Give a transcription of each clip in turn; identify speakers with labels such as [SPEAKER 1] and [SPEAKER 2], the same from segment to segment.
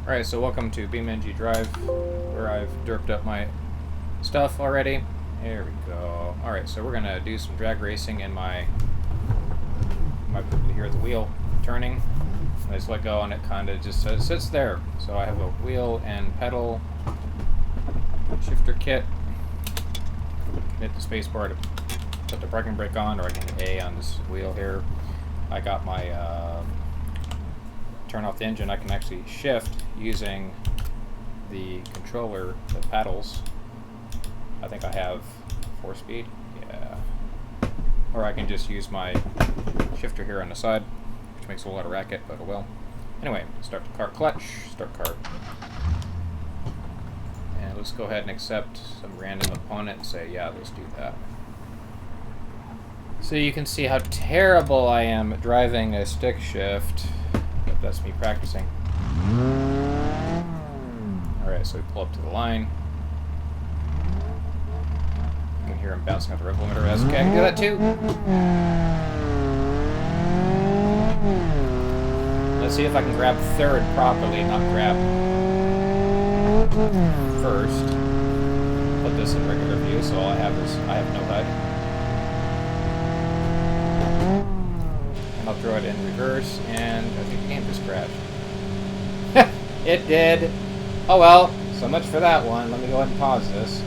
[SPEAKER 1] Alright, so welcome to BeamNG.drive, where I've derped up my stuff already. There we go. Alright, so we're going to do some drag racing in my... You might be able to hear the wheel turning. I just let go and it kind of just sits there. So I have a wheel and pedal shifter kit. Hit the space bar to put the parking brake on, or I can hit A on this wheel here. I got my... turn off the engine. I can actually shift using the controller, the paddles. I think I have 4-speed, yeah. Or I can just use my shifter here on the side, which makes a lot of racket, but oh well. Anyway, start the car clutch, start car. And let's go ahead and accept some random opponent and say, yeah, let's do that. So you can see how terrible I am at driving a stick shift. That's me practicing. Alright, so we pull up to the line. You can hear him bouncing out the rev limiter. Okay, I can do that too. Let's see if I can grab third properly, not grab first. Put this in regular view, so all I have is I have no HUD. I'll throw it in reverse, and I think the game just crashed. It did! Oh well, so much for that one. Let me go ahead and pause this.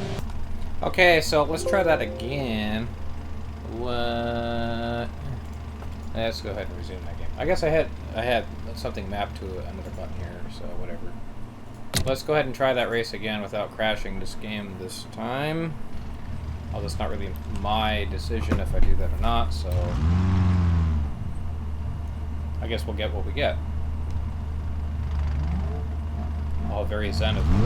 [SPEAKER 1] Okay, so let's try that again. What? Let's go ahead and resume that game. I guess I had something mapped to another button here, so whatever. Let's go ahead and try that race again without crashing this game this time. Although it's not really my decision if I do that or not, so... I guess we'll get what we get. All very zen of me.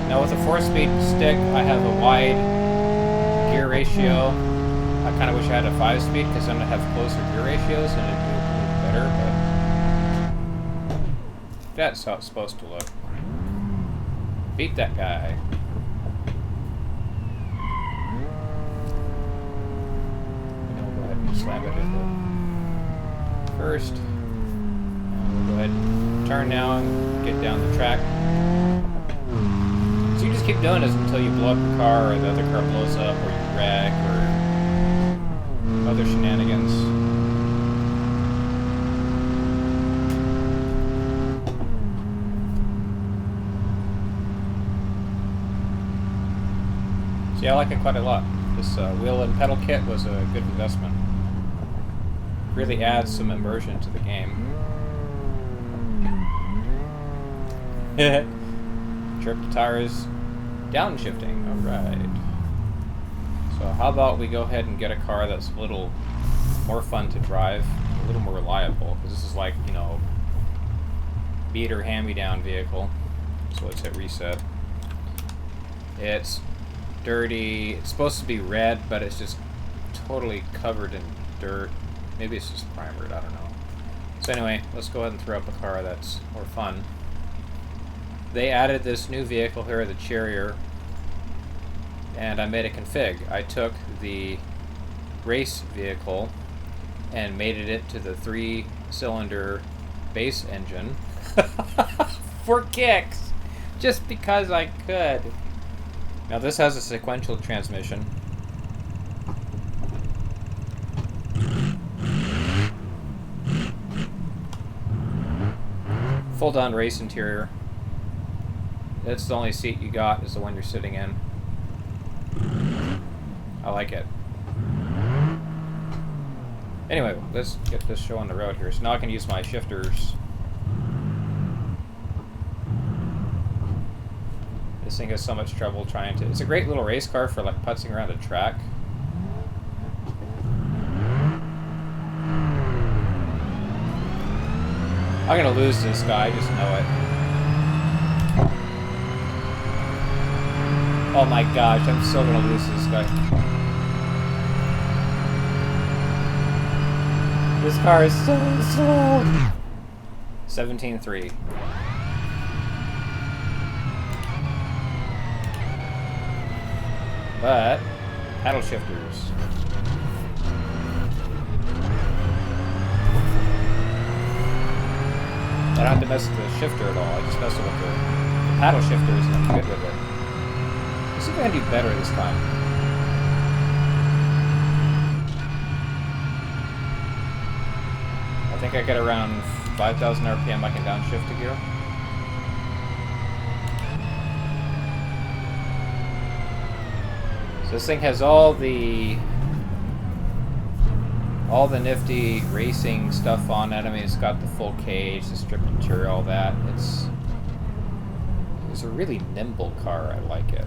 [SPEAKER 1] Now with a 4-speed stick, I have a wide gear ratio. I kind of wish I had a 5-speed because then I'd have closer gear ratios and it'd do a little better, but that's how it's supposed to look. Beat that guy. Slam it into first. And we'll go ahead and turn now and get down the track. So you just keep doing this until you blow up your car, or the other car blows up, or you wreck, or other shenanigans. So yeah, I like it quite a lot. This wheel and pedal kit was a good investment. Really adds some immersion to the game. Trip the tires, downshifting, alright. So how about we go ahead and get a car that's a little more fun to drive, a little more reliable, because this is like, you know, beater hand-me-down vehicle. So let's hit reset. It's dirty, it's supposed to be red, but it's just totally covered in dirt. Maybe it's just primered, I don't know. So anyway, let's go ahead and throw up a car that's more fun. They added this new vehicle here, the Charrier, and I made a config. I took the race vehicle and mated it to the 3-cylinder base engine for kicks, just because I could. Now this has a sequential transmission. Full-down race interior. That's the only seat you got, is the one you're sitting in. I like it. Anyway, let's get this show on the road here. So now I can use my shifters. This thing has so much trouble trying to... It's a great little race car for like putzing around a track. I'm gonna lose this guy, I just know it. Oh my gosh, I'm still gonna lose this guy. This car is so slow. 17-3. But paddle shifters. mess with the shifter at all. I just messed with the paddle shifters and I'm good with it. Let's see if I can do better this time. I think I get around 5,000 RPM. I can downshift the gear. So this thing has all the nifty racing stuff on it. I mean, it's got the full cage, the stripped interior, all that. It's a really nimble car. I like it.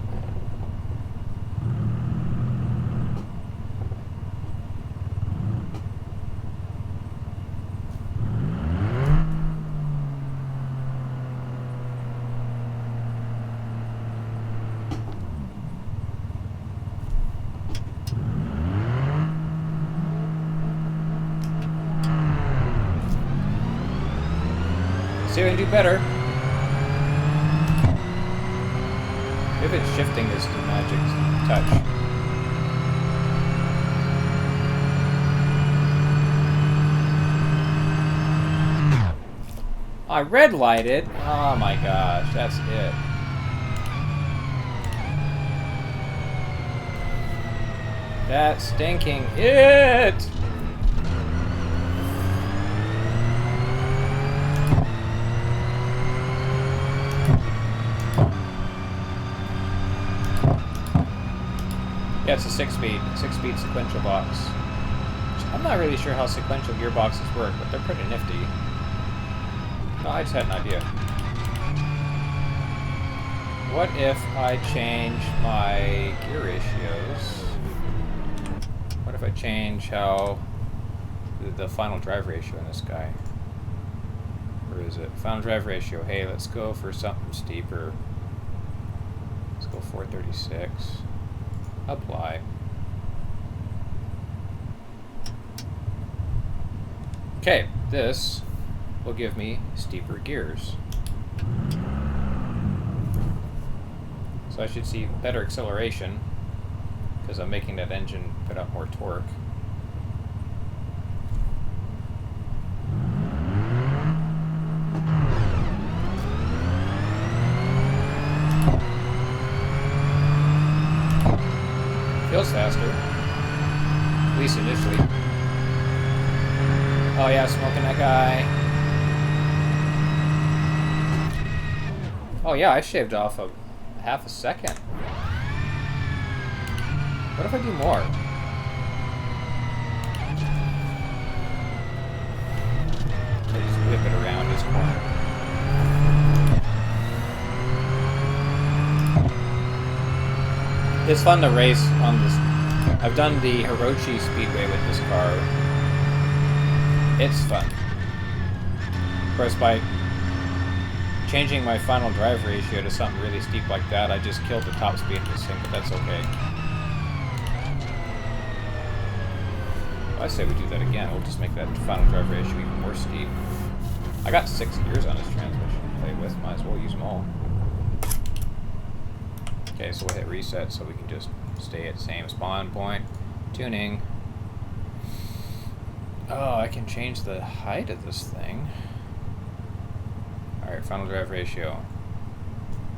[SPEAKER 1] See if I can do better. If it's shifting is the magic touch. I red lighted. Oh my gosh, that's it. That's stinking it. Yeah, it's a six-speed sequential box. I'm not really sure how sequential gearboxes work, but they're pretty nifty. No, I just had an idea. What if I change my gear ratios? What if I change how the final drive ratio in this guy? Where is it? Final drive ratio. Hey, let's go for something steeper. Let's go 436. Apply. Okay, this will give me steeper gears. So I should see better acceleration because I'm making that engine put out more torque. Feels faster, at least initially. Oh yeah, smoking that guy. Oh yeah, I shaved off a half a second. What if I do more? I just whip it around this corner. It's fun to race on this. I've done the Hirochi Speedway with this car. It's fun. Of course, by changing my final drive ratio to something really steep like that, I just killed the top speed of this thing, but that's okay. I say we do that again. We'll just make that final drive ratio even more steep. I got 6 gears on this transmission to play with. Might as well use them all. Okay, so we'll hit reset so we can just stay at the same spawn point. Tuning. Oh, I can change the height of this thing. Alright, final drive ratio.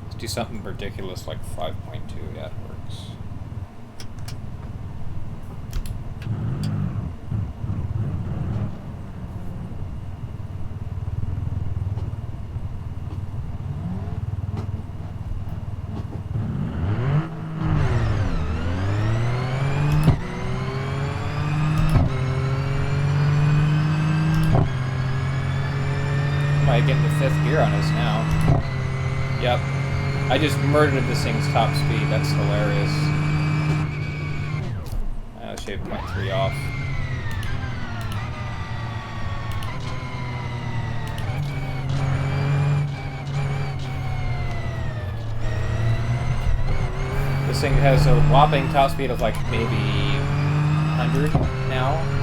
[SPEAKER 1] Let's do something ridiculous like 5.2. That works. Getting the 5th gear on us now. Yep. I just murdered this thing's top speed. That's hilarious. I'll shave 0.3 off. This thing has a whopping top speed of like maybe 100 now.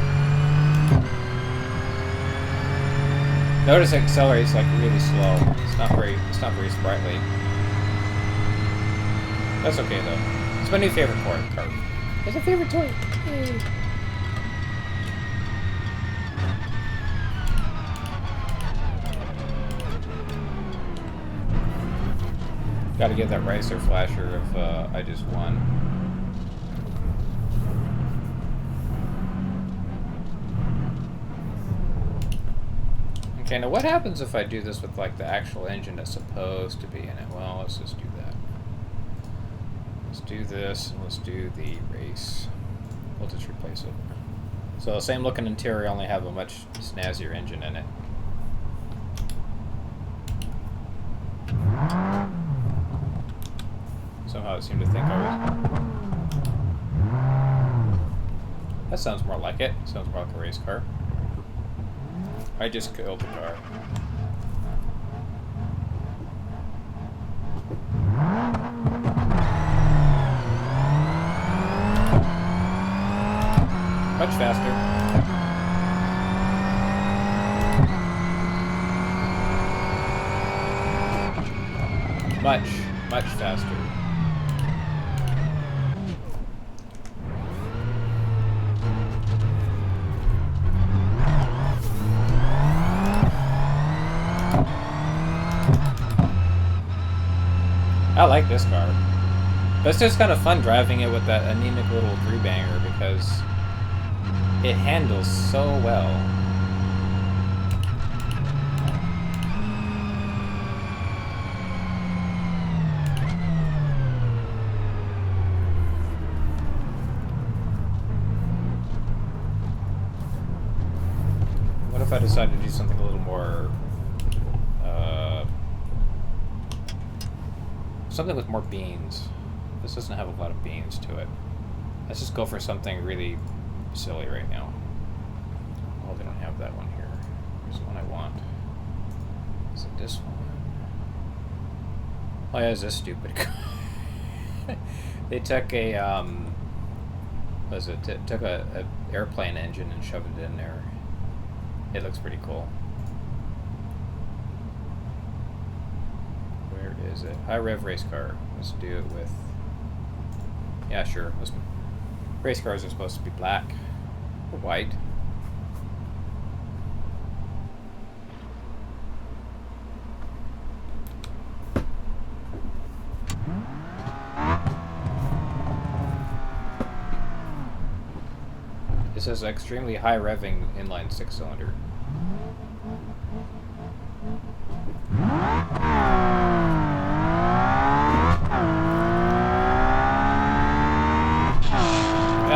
[SPEAKER 1] Notice it accelerates like really slow. It's not very sprightly. That's okay though. It's my new favorite car. It's a favorite toy. Yay. Gotta give that racer flasher if I just won. Okay, now what happens if I do this with like the actual engine that's supposed to be in it? Well, let's just do that. Let's do this, and let's do the race. We'll just replace it. So same looking interior, only have a much snazzier engine in it. Somehow it seemed to think I was... That sounds more like it. Sounds more like a race car. I just killed the car. Much faster. Much faster. I like this car. But it's just kind of fun driving it with that anemic little three-banger because it handles so well. What if I decide to do something a little more... something with more beans. This doesn't have a lot of beans to it. Let's just go for something really silly right now. Oh, they don't have that one here. Here's the one I want. Is it this one? Oh yeah, it's this stupid car. They took a, what is it? Took a airplane engine and shoved it in there. It looks pretty cool. Where is it? High rev race car. Let's do it with... Yeah, sure. Race cars are supposed to be black or white. This is extremely high revving inline 6-cylinder.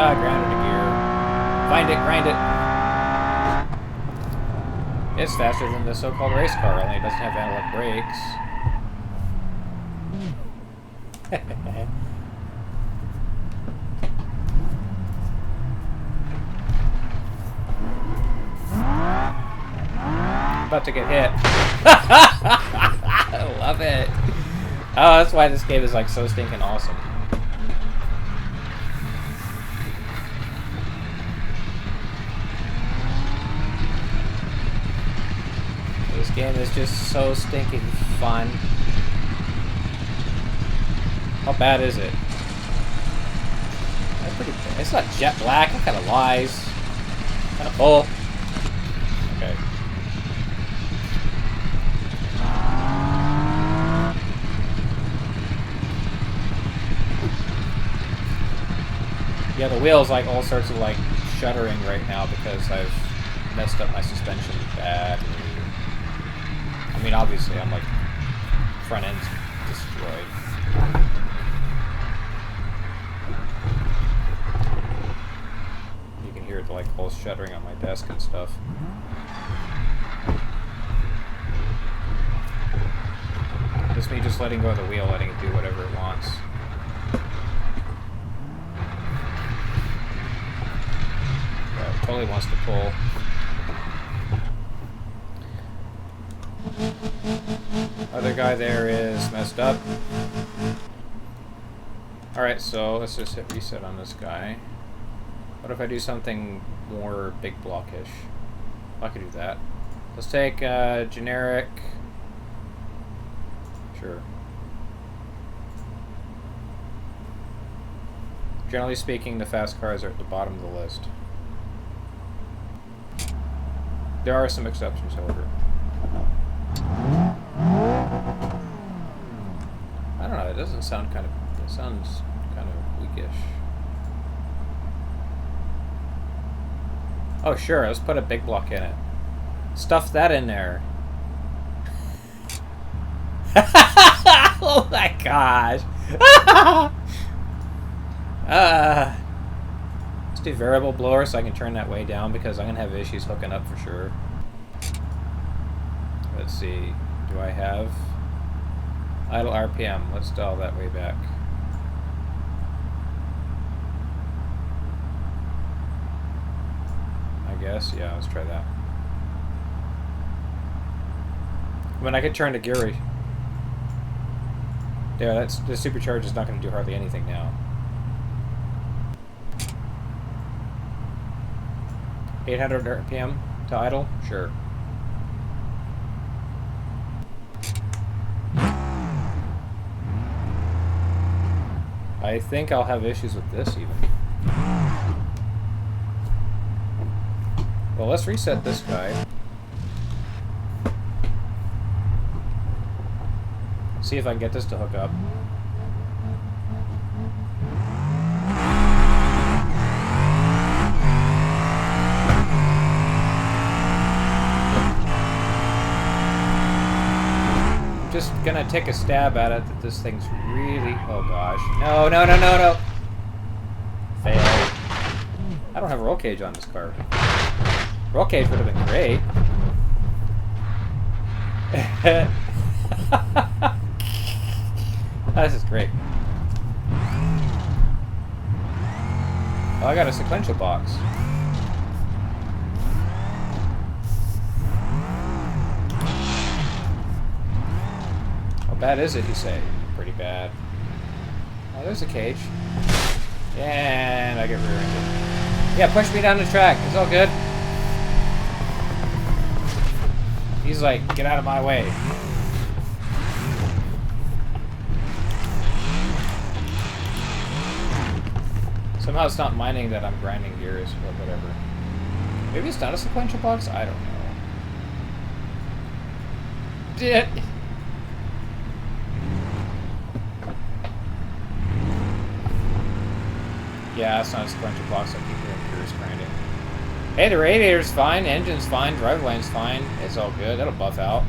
[SPEAKER 1] Ah, grounded a gear. Find it, grind it. It's faster than the so-called race car, only it doesn't have analog brakes. About to get hit. I love it. Oh, that's why this game is like so stinking awesome. This game is just so stinking fun. How bad is it? That's pretty bad. It's not jet black. That kind of lies. Kind of bull. Okay. Yeah, the wheel's like all sorts of like shuddering right now because I've messed up my suspension badly. I mean, obviously, I'm like front end's destroyed. You can hear the like whole shuddering on my desk and stuff. Just me just letting go of the wheel, letting it do whatever it wants. Totally wants to pull. Other guy there is messed up. Alright, so let's just hit reset on this guy. What if I do something more big blockish? I could do that. Let's take generic. Sure. Generally speaking, the fast cars are at the bottom of the list. There are some exceptions, however. I don't know, doesn't sound kind of... It sounds kind of weakish. Oh, sure. Let's put a big block in it. Stuff that in there. Oh my gosh. Let's do variable blower so I can turn that way down because I'm going to have issues hooking up for sure. Let's see. Do I have idle RPM? Let's dial that way back. I guess. Yeah, let's try that. I mean, I could turn to gear. Yeah, that's the supercharge is not going to do hardly anything now. 800 RPM to idle? Sure. I think I'll have issues with this even. Well, let's reset this guy. See if I can get this to hook up. Just gonna take a stab at it that this thing's really... Oh gosh. No, no, no, no, no! Fail. I don't have a roll cage on this car. Roll cage would have been great. Oh, this is great. Oh, I got a sequential box. How bad is it, you say? Pretty bad. Oh, there's a cage. And I get rear-ended. Yeah, push me down the track. It's all good. He's like, get out of my way. Somehow it's not minding that I'm grinding gears or whatever. Maybe it's not a sequential box? I don't know. Did. Yeah, it's not a sequential box. I keep doing gears grinding. Hey, the radiator's fine, engine's fine, driveline's fine. It's all good. That'll buff out.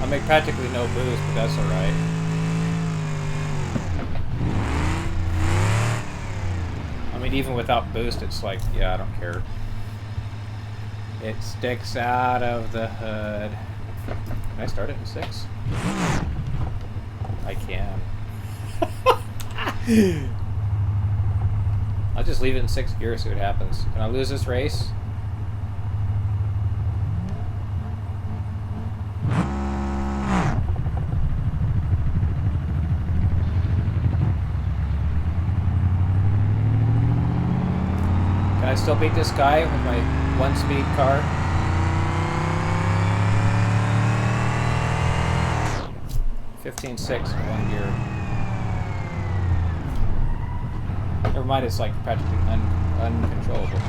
[SPEAKER 1] I'll make practically no boost, but that's alright. I mean, even without boost, it's like, yeah, I don't care. It sticks out of the hood. Can I start it in 6? I can. I'll just leave it in 6th gear, see what happens. Can I lose this race? Can I still beat this guy with my 1-speed car? 15.6 in 1 gear. Never mind, it's like practically uncontrollable.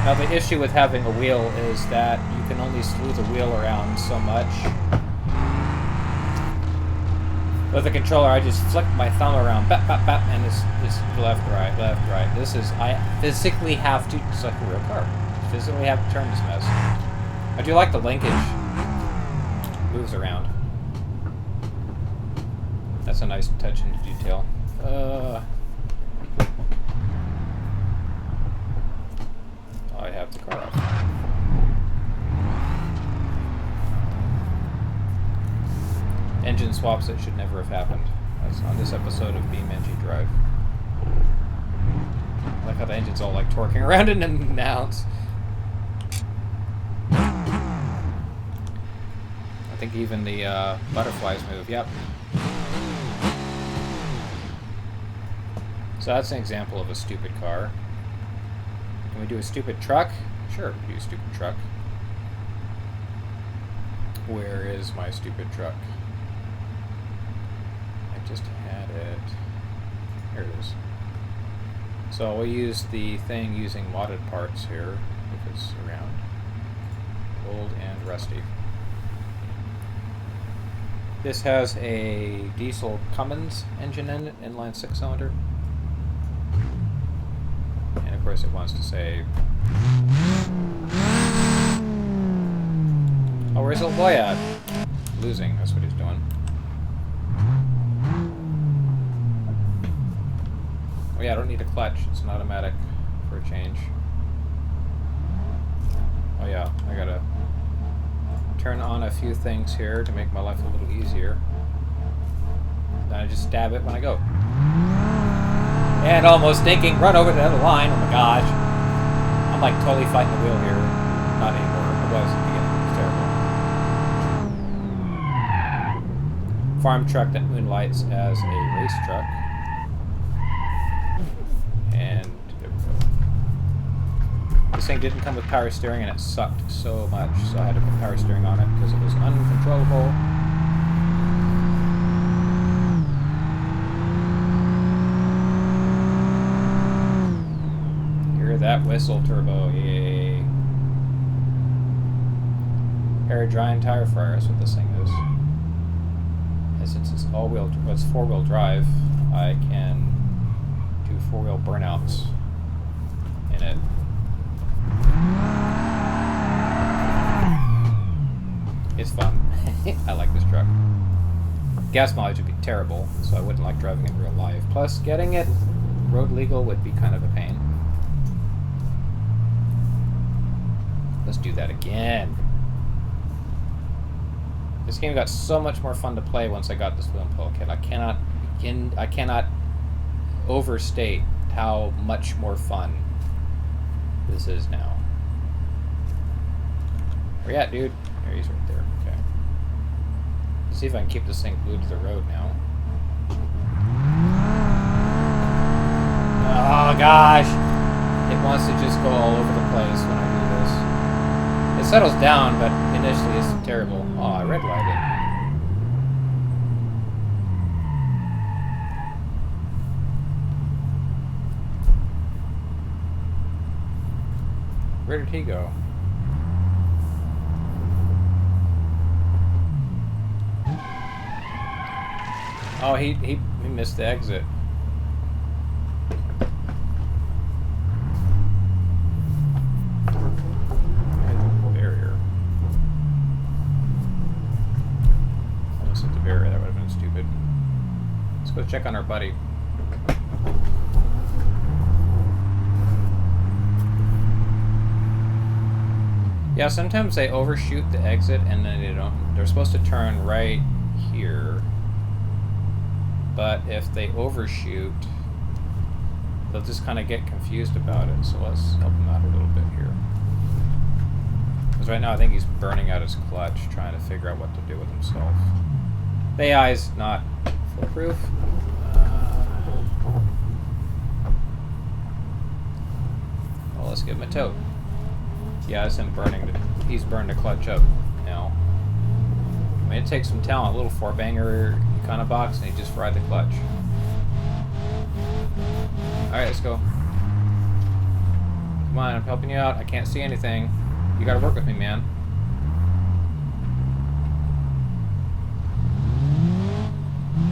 [SPEAKER 1] Now the issue with having a wheel is that you can only slew the wheel around so much. With the controller, I just flick my thumb around, bap, bap, bap, and it's left, right, left, right. This is, I physically have to, it's like a real car. Physically have to turn this mess. I do like the linkage. Moves around. That's a nice touch into detail. I have the car off. Engine swaps that should never have happened. That's on this episode of BeamNG.drive. I like how the engine's all like torquing around and announce. I think even the butterflies move. Yep. So that's an example of a stupid car. Can we do a stupid truck? Sure, we can do a stupid truck. Where is my stupid truck? I just had it. Here it is. So we'll use the thing using modded parts here, if it's around. Old and rusty. This has a diesel Cummins engine in it, inline 6-cylinder. And of course it wants to say... Oh, where's old boy at? Losing, that's what he's doing. Oh yeah, I don't need a clutch. It's an automatic for a change. Oh yeah, I gotta turn on a few things here to make my life a little easier. Then I just stab it when I go. And almost thinking, run over to the other line. Oh my gosh. I'm like totally fighting the wheel here. Not anymore. I was at the beginning. It was terrible. Farm truck that moonlights as a race truck. And there we go. This thing didn't come with power steering and it sucked so much, so I had to put power steering on it because it was uncontrollable. Hear that whistle, turbo, yay. Air drying tire fryer is what this thing is. And since it's all-wheel, well, it's 4-wheel drive, I can do 4-wheel burnouts in it. It's fun. I like this truck. Gas mileage would be terrible, so I wouldn't like driving it in real life. Plus, getting it road legal would be kind of a pain. Let's do that again. This game got so much more fun to play once I got this wheel and pull kit. I cannot overstate how much more fun this is now. Where you at, dude? There, he's right there. Okay. Let's see if I can keep this thing glued to the road now. Oh gosh! It wants to just go all over the place when I do this. It settles down, but initially it's terrible. Oh, I red lighted. Where did he go? Oh, he missed the exit. Barrier. Almost hit the barrier. That would have been stupid. Let's go check on our buddy. Yeah, sometimes they overshoot the exit and then they don't. They're supposed to turn right here. But if they overshoot, they'll just kind of get confused about it. So let's help him out a little bit here. Because right now I think he's burning out his clutch, trying to figure out what to do with himself. The AI's not foolproof. Well, let's give him a tote. Yeah, it's him burning. He's burned the clutch up now. I mean, it takes some talent. A little 4-banger kind of box, and he just fried the clutch. Alright, let's go. Come on, I'm helping you out. I can't see anything. You gotta work with me, man.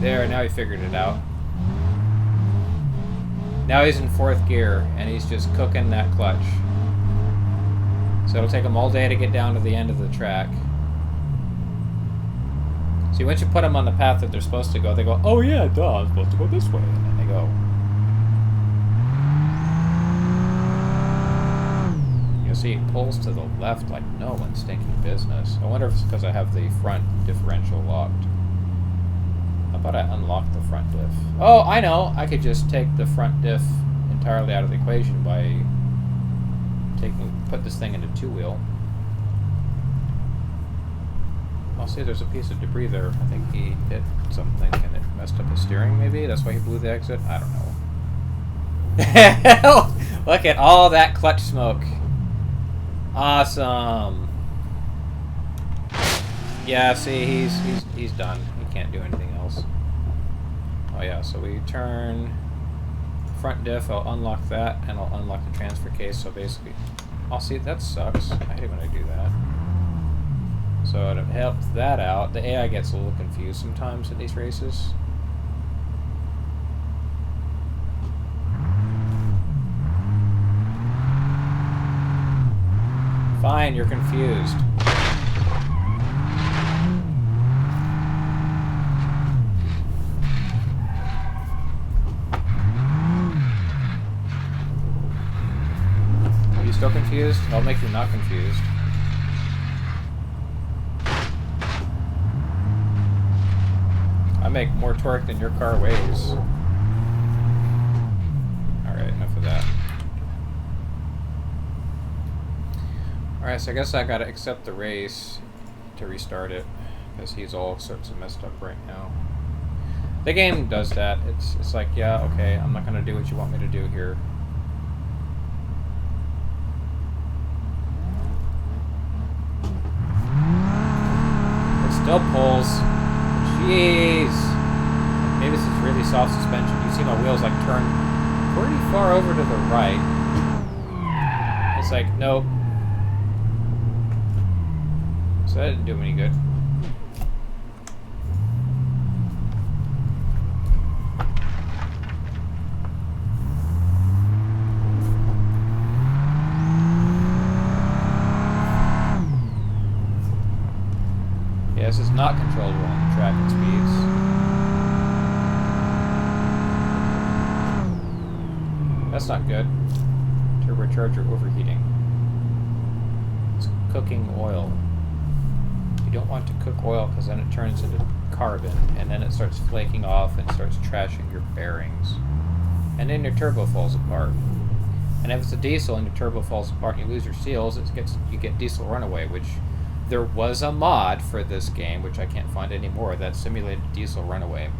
[SPEAKER 1] There, now he figured it out. Now he's in 4th gear, and he's just cooking that clutch. So it'll take them all day to get down to the end of the track. See, once you put them on the path that they're supposed to go, they go, oh yeah, duh, I'm supposed to go this way. And then they go. You'll see it pulls to the left like no one's thinking business. I wonder if it's because I have the front differential locked. How about I unlock the front diff? Oh, I know! I could just take the front diff entirely out of the equation by put this thing into 2-wheel. I'll see there's a piece of debris there. I think he hit something and it messed up his steering, maybe? That's why he blew the exit? I don't know. Look at all that clutch smoke. Awesome. Yeah, see, he's done. He can't do anything else. Oh yeah, so we turn front diff, I'll unlock that, and I'll unlock the transfer case, so basically... Oh, see, that sucks. I hate when I do that. So to help that out, the AI gets a little confused sometimes at these races. Fine, you're confused. Are you still confused? I'll make you not confused. I make more torque than your car weighs. Alright, enough of that. Alright, so I guess I gotta accept the race to restart it, because he's all sorts of messed up right now. The game does that. It's like, yeah, okay, I'm not gonna do what you want me to do here. It still pulls. Jeez. Maybe this is really soft suspension. You see my wheels like turn pretty far over to the right. It's like, nope. So that didn't do me any good. Yeah, this is not controllable on the track and speeds. That's not good. Turbocharger overheating. It's cooking oil. You don't want to cook oil because then it turns into carbon and then it starts flaking off and starts trashing your bearings. And then your turbo falls apart. And if it's a diesel and your turbo falls apart and you lose your seals, you get diesel runaway, which there was a mod for this game, which I can't find anymore, that simulated diesel runaway.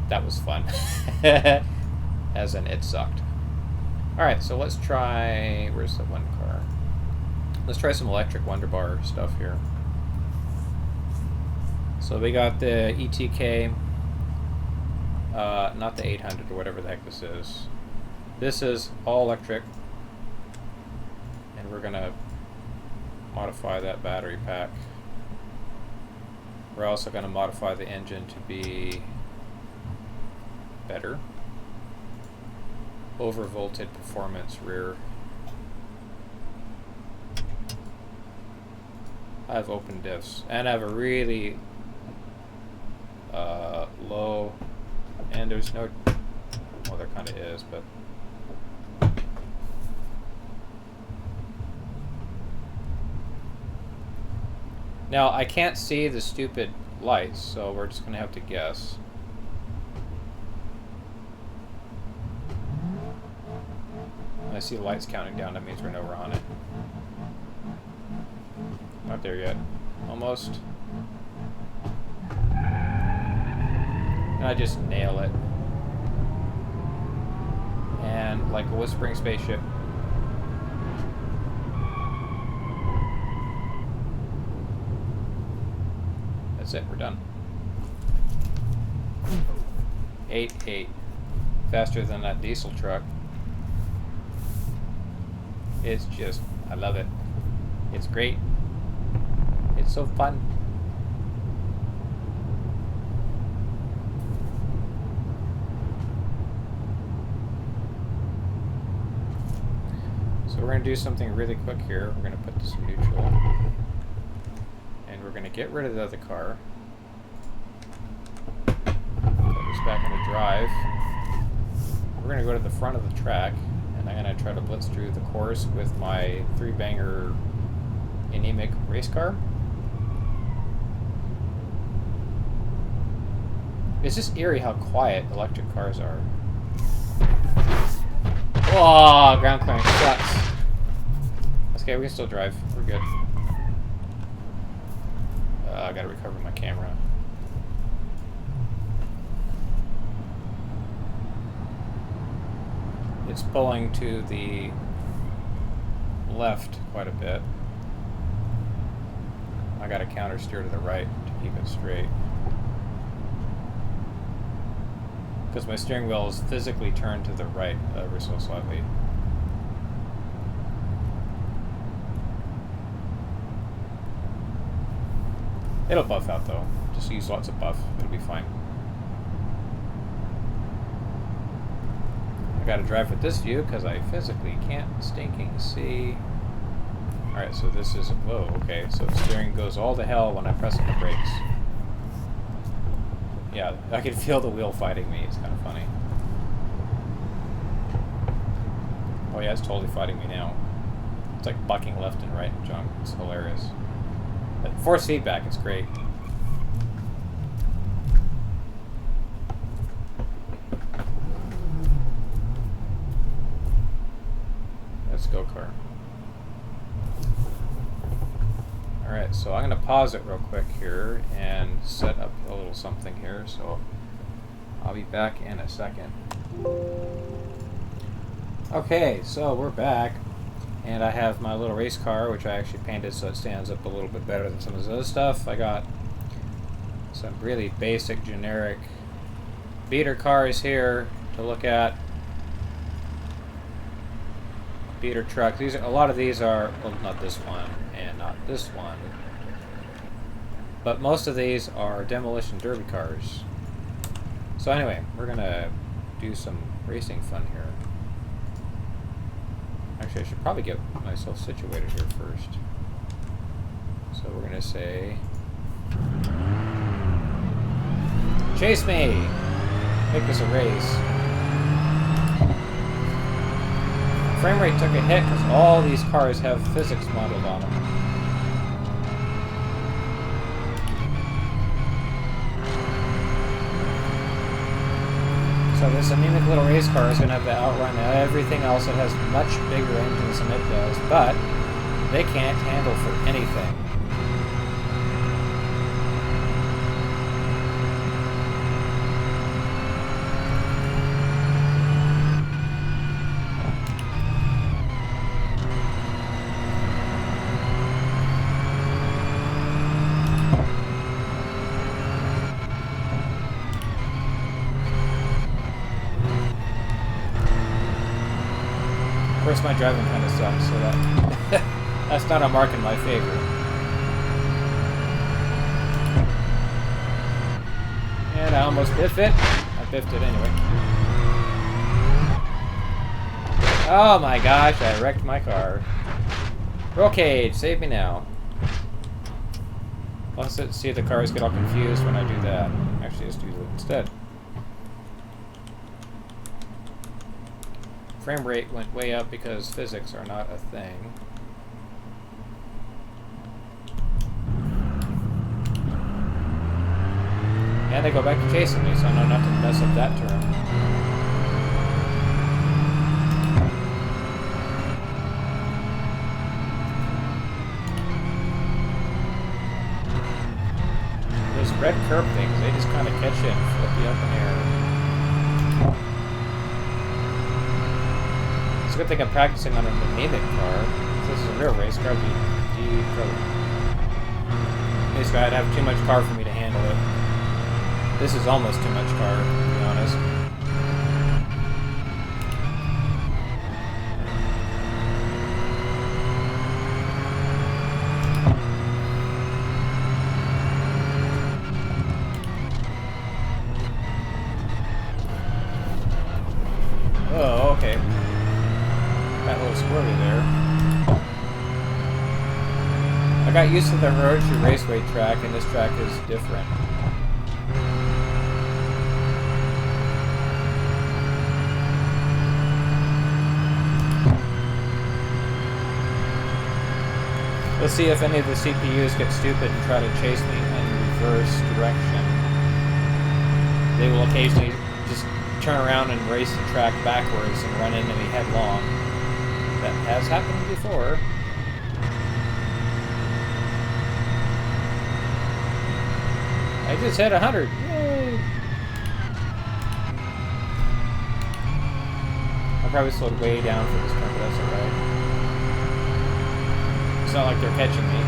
[SPEAKER 1] That was fun. As in, it sucked. Alright, so let's try... Where's the one car? Let's try some electric Wonderbar stuff here. So we got the ETK, not the 800 or whatever the heck this is. This is all electric, and we're gonna modify that battery pack. We're also gonna modify the engine to be better. Overvolted performance rear. I have open diffs, and I have a really low, and there's no, well, there kind of is, but now I can't see the stupid lights, so we're just gonna have to guess. When I see the lights counting down, that means we're nowhere on it. Not there yet. Almost. And I just nail it. And like a whispering spaceship. That's it, we're done. 8.8. Faster than that diesel truck. It's just, I love it. It's great. It's so fun. So we're going to do something really quick here. We're going to put this in neutral. And we're going to get rid of the other car. Put this back into drive. We're going to go to the front of the track. And I'm going to try to blitz through the course with my 3-banger anemic race car. It's just eerie how quiet electric cars are. Oh, ground clearance sucks. Okay, we can still drive. We're good. I gotta recover my camera. It's pulling to the left quite a bit. I gotta counter steer to the right to keep it straight. because my steering wheel is physically turned to the right ever so slightly. It'll buff out though. Just use lots of buff. It'll be fine. I gotta drive with this view because I physically can't stinking see. Alright, so this is... Whoa, okay. So the steering goes all to hell when I press on the brakes. Yeah, I can feel the wheel fighting me. It's kind of funny. Oh yeah, it's totally fighting me now. It's like bucking left and right and junk. It's hilarious. But force feedback, it's great. Let's go, car. Alright, so I'm going to pause it real quick here and set up a little something here, so I'll be back in a second. Okay, so we're back, and I have my little race car, which I actually painted so it stands up a little bit better than some of this other stuff. I got some really basic, generic beater cars here to look at. Beater trucks. These are, a lot of these are, well, not this one and not this one, but most of these are Demolition derby cars. So anyway, we're gonna do some racing fun here. Actually, I should probably get myself situated here first. So we're gonna say, chase me! Make this a race. Frame rate took a hit because all these cars have physics modeled on them. So this anemic little race car is going to have to outrun everything else that has much bigger engines than it does, but they can't handle for anything. Of course, my driving kind of sucks, so that that's not a mark in my favor. And I almost biffed it. I biffed it anyway. Oh my gosh, I wrecked my car. Roll cage, save me now. Let's see if the cars get all confused when I do that. Actually, let's do it instead. Frame rate went way up because physics are not a thing. And they go back to chasing me, so I know not to mess up that turn. Those red curb things, they just kind of catch you and flip you up in the air. It's a good thing I'm practicing on an anemic car. If this is a real race car, basically I'd have too much car for me to handle it. This is almost too much car, to be honest. Oh, okay. Got a little squirrely there. I got used to the Hirochi Raceway track, and this track is different. Let's see if any of the CPUs get stupid and try to chase me in reverse direction. They will occasionally just turn around and race the track backwards and run into me headlong. That has happened before. I just hit 100. Yay! I probably slowed way down for this turn, but that's alright. It's not like they're catching me.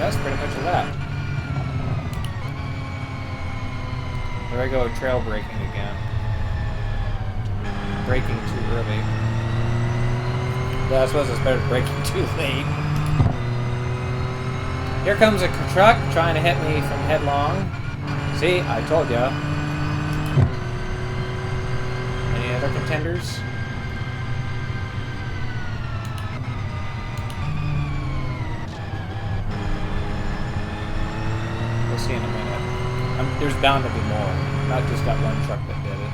[SPEAKER 1] that's pretty much a lap. There I go, trail braking again. Braking too early. Well, I suppose it's better braking too late. Here comes a truck trying to hit me from headlong. See, I told ya. Any other contenders? We'll see in a minute. There's bound to be more. Not just that one truck that did it.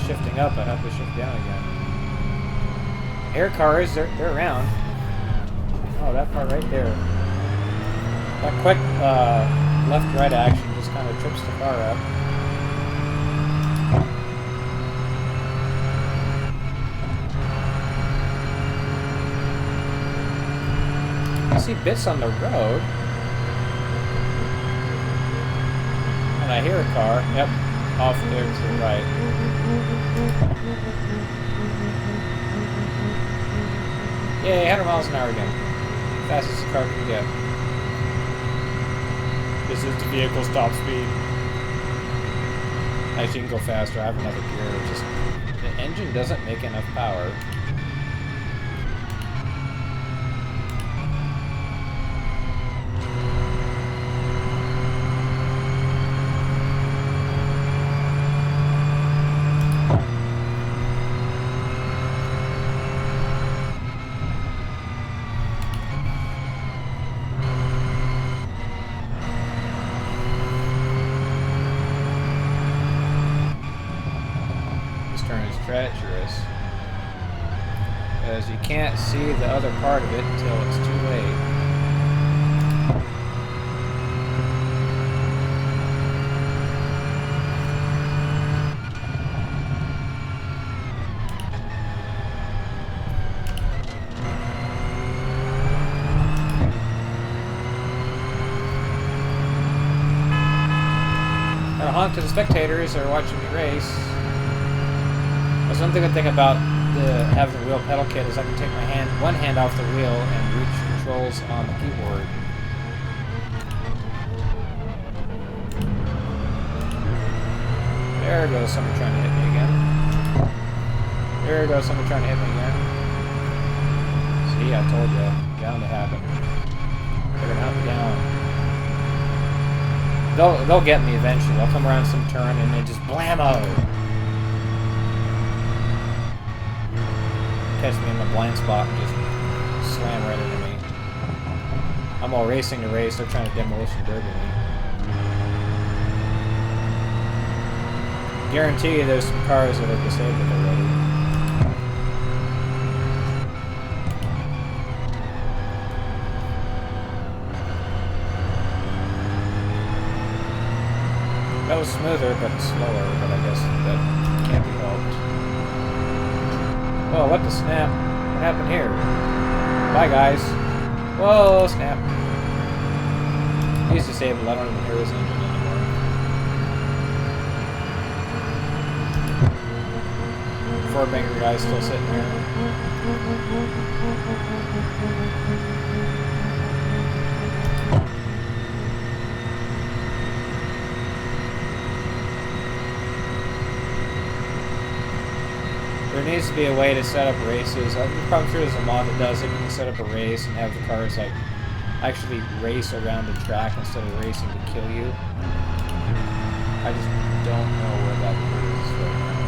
[SPEAKER 1] Shifting up, I have to shift down again. Air cars, they're around. Oh, that part right there. That quick left-right action just kind of trips the car up. I see bits on the road. And I hear a car. Yep, off there to the right. Yay, 100 miles an hour again. Fastest the car can get. This is the vehicle's top speed. Actually, you can go faster. I have another gear. Just the engine doesn't make enough power. Treacherous, because you can't see the other part of it until it's too late. Gotta honk to the spectators that are watching me race. One good thing about having the wheel pedal kit is I can take my one hand off the wheel and reach controls on the keyboard. There goes someone trying to hit me again. There goes someone trying to hit me again. See, I told you, bound to happen. They're gonna hunt me down. They'll get me eventually. They'll come around some turn and then just blammo! Catch me in the blind spot and just slam right into me. I'm all racing to race. They're trying to demolition derby me. Guarantee you there's some cars that are disabled already. That was smoother, but slower, but I guess that can't be helped. Oh, what the snap? What happened here? Bye, guys. Whoa, snap. He's disabled. I don't even hear his engine anymore. Four banker guy's still sitting here. There needs to be a way to set up races. I'm probably sure there's a mod that does it. You can set up a race and have the cars like actually race around the track instead of racing to kill you. I just don't know where that is right now.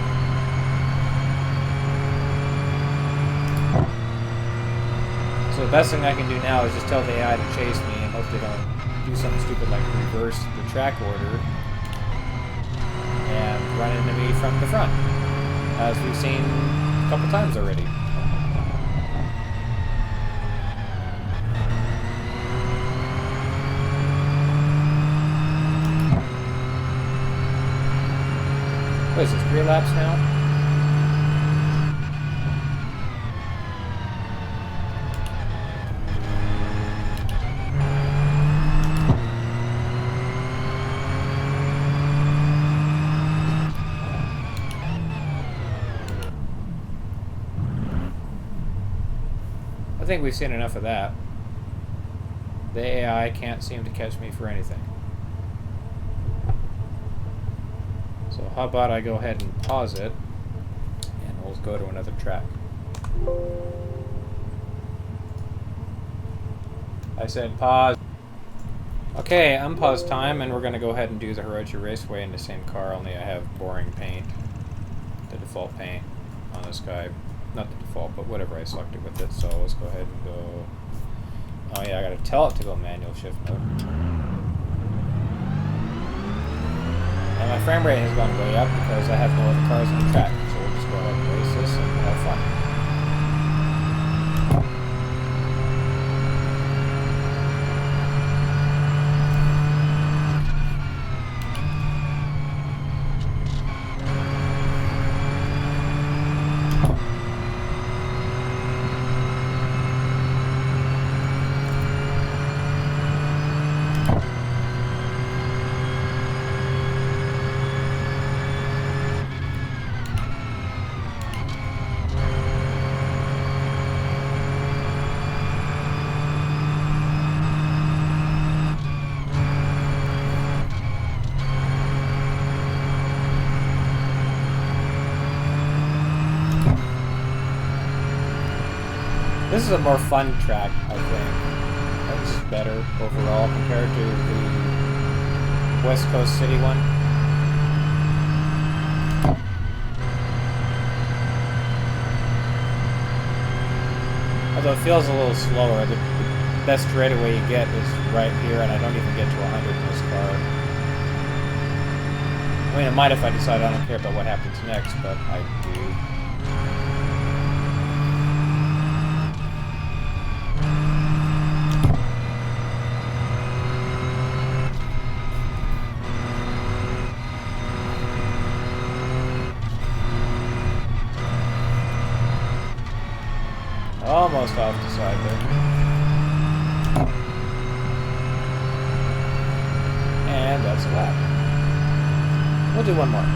[SPEAKER 1] So the best thing I can do now is just tell the AI to chase me and hope they don't do something stupid like reverse the track order and run into me from the front, as we've seen a couple times already. What is this, 3 laps now? I think we've seen enough of that. The AI can't seem to catch me for anything. So how about I go ahead and pause it, and we'll go to another track. I said pause. Okay, unpause time, and we're going to go ahead and do the Hirochi Raceway in the same car, only I have boring paint, the default paint on this guy. Not the default, but whatever I selected with it. So let's go ahead and go. Oh yeah, I gotta tell it to go manual shift mode. And my frame rate has gone way up because I have no other cars on the track. So we'll just go ahead and race this and have fun. This is a more fun track, I think. This is better overall compared to the West Coast City one. Although it feels a little slower. The best straightaway you get is right here, and I don't even get to 100 in this car. I mean, it might if I decide I don't care about what happens next, but I do. Almost off the side there. And that's a lap. We'll do one more.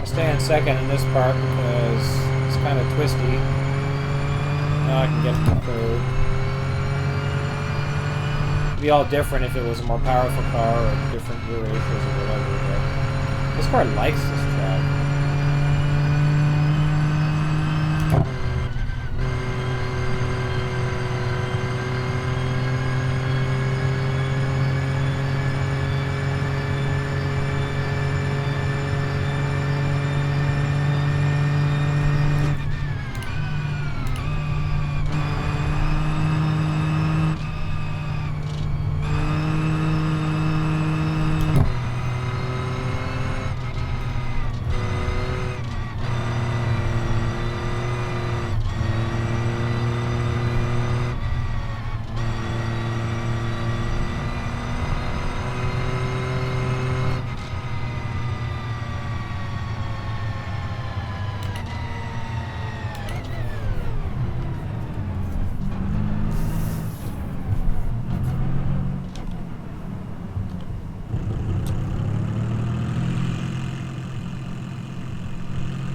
[SPEAKER 1] Stay in second in this part because it's kind of twisty. Now I can get to third. It'd be all different if it was a more powerful car or different gear ratios or whatever, but this car likes this track.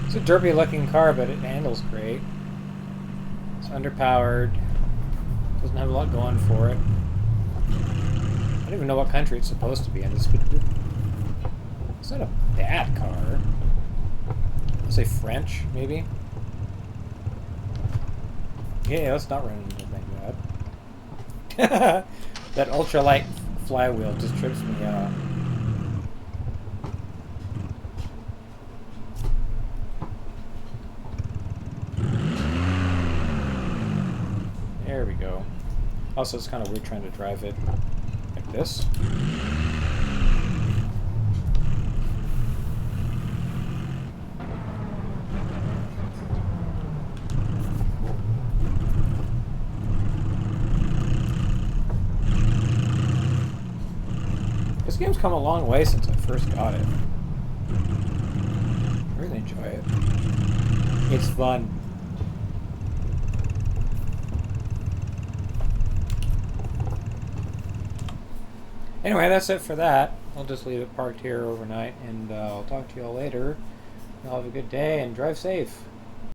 [SPEAKER 1] It's a derpy looking car, but it handles great. It's underpowered. Doesn't have a lot going for it. I don't even know what country it's supposed to be in. It's not a bad car. I'll say French, maybe? Yeah, let's not run into anything bad. that ultralight flywheel just trips me out. There we go. Also, it's kind of weird trying to drive it like this. This game's come a long way since I first got it. I really enjoy it. It's fun. Anyway, that's it for that. I'll just leave it parked here overnight, and I'll talk to you all later. Y'all have a good day and drive safe.